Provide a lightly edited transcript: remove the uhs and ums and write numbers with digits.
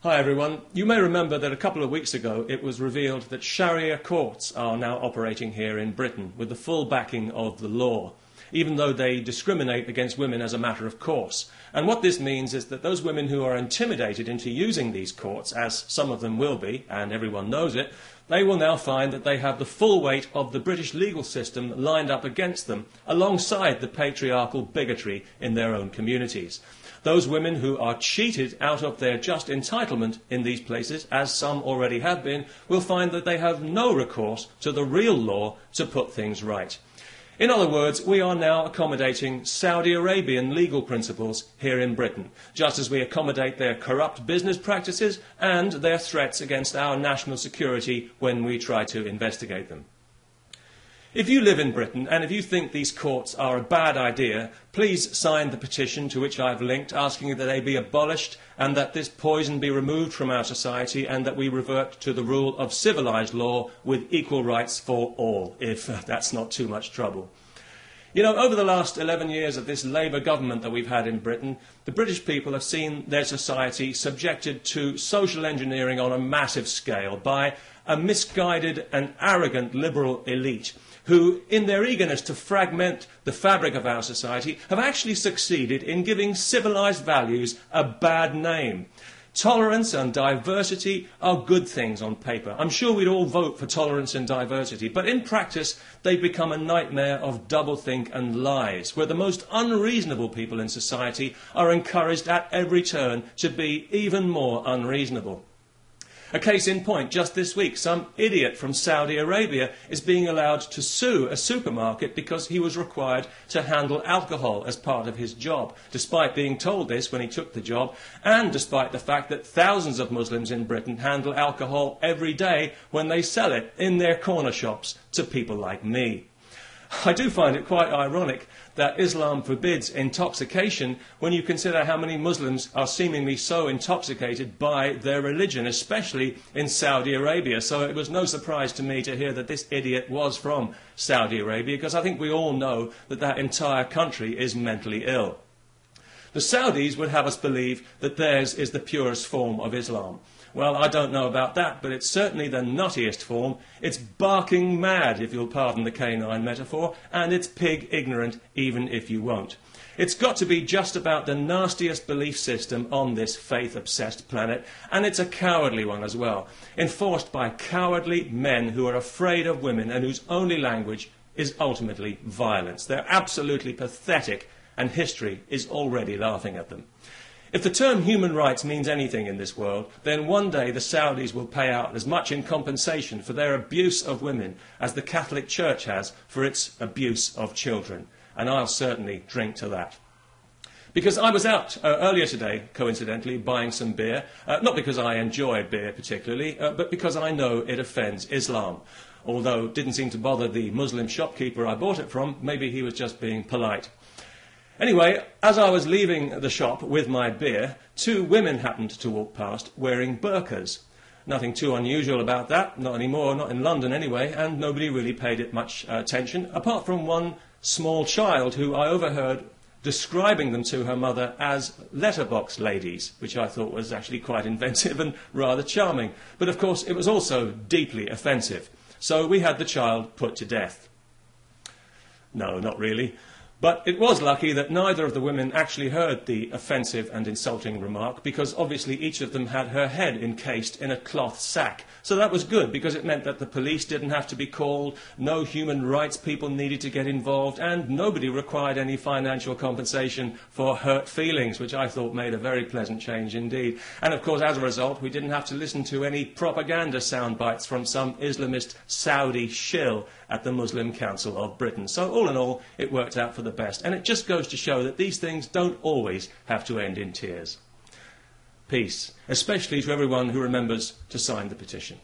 Hi everyone. You may remember that a couple of weeks ago it was revealed that Sharia courts are now operating here in Britain with the full backing of the law, even though they discriminate against women as a matter of course. And what this means is that those women who are intimidated into using these courts, as some of them will be, and everyone knows it, they will now find that they have the full weight of the British legal system lined up against them, alongside the patriarchal bigotry in their own communities. Those women who are cheated out of their just entitlement in these places, as some already have been, will find that they have no recourse to the real law to put things right. In other words, we are now accommodating Saudi Arabian legal principles here in Britain, just as we accommodate their corrupt business practices and their threats against our national security when we try to investigate them. If you live in Britain and if you think these courts are a bad idea, please sign the petition to which I've linked, asking that they be abolished and that this poison be removed from our society and that we revert to the rule of civilised law with equal rights for all, if that's not too much trouble. You know, over the last 11 years of this Labour government that we've had in Britain, the British people have seen their society subjected to social engineering on a massive scale by a misguided and arrogant liberal elite who, in their eagerness to fragment the fabric of our society, have actually succeeded in giving civilised values a bad name. Tolerance and diversity are good things on paper. I'm sure we'd all vote for tolerance and diversity, but in practice they've become a nightmare of doublethink and lies, where the most unreasonable people in society are encouraged at every turn to be even more unreasonable. A case in point, just this week, some idiot from Saudi Arabia is being allowed to sue a supermarket because he was required to handle alcohol as part of his job, despite being told this when he took the job, and despite the fact that thousands of Muslims in Britain handle alcohol every day when they sell it in their corner shops to people like me. I do find it quite ironic that Islam forbids intoxication when you consider how many Muslims are seemingly so intoxicated by their religion, especially in Saudi Arabia. So it was no surprise to me to hear that this idiot was from Saudi Arabia, because I think we all know that that entire country is mentally ill. The Saudis would have us believe that theirs is the purest form of Islam. Well, I don't know about that, but it's certainly the nuttiest form. It's barking mad, if you'll pardon the canine metaphor, and it's pig ignorant, even if you won't. It's got to be just about the nastiest belief system on this faith-obsessed planet, and it's a cowardly one as well, enforced by cowardly men who are afraid of women and whose only language is ultimately violence. They're absolutely pathetic, and history is already laughing at them. If the term human rights means anything in this world, then one day the Saudis will pay out as much in compensation for their abuse of women as the Catholic Church has for its abuse of children. And I'll certainly drink to that. Because I was out earlier today, coincidentally, buying some beer, not because I enjoy beer particularly, but because I know it offends Islam. Although it didn't seem to bother the Muslim shopkeeper I bought it from, maybe he was just being polite. Anyway, as I was leaving the shop with my beer, two women happened to walk past wearing burqas. Nothing too unusual about that, not anymore, not in London anyway, and nobody really paid it much attention, apart from one small child who I overheard describing them to her mother as letterbox ladies, which I thought was actually quite inventive and rather charming. But of course it was also deeply offensive. So we had the child put to death. No, not really. But it was lucky that neither of the women actually heard the offensive and insulting remark, because obviously each of them had her head encased in a cloth sack. So that was good, because it meant that the police didn't have to be called, no human rights people needed to get involved, and nobody required any financial compensation for hurt feelings, which I thought made a very pleasant change indeed. And of course, as a result, we didn't have to listen to any propaganda soundbites from some Islamist Saudi shill at the Muslim Council of Britain. So all in all, it worked out for the best. And it just goes to show that these things don't always have to end in tears. Peace, especially to everyone who remembers to sign the petition.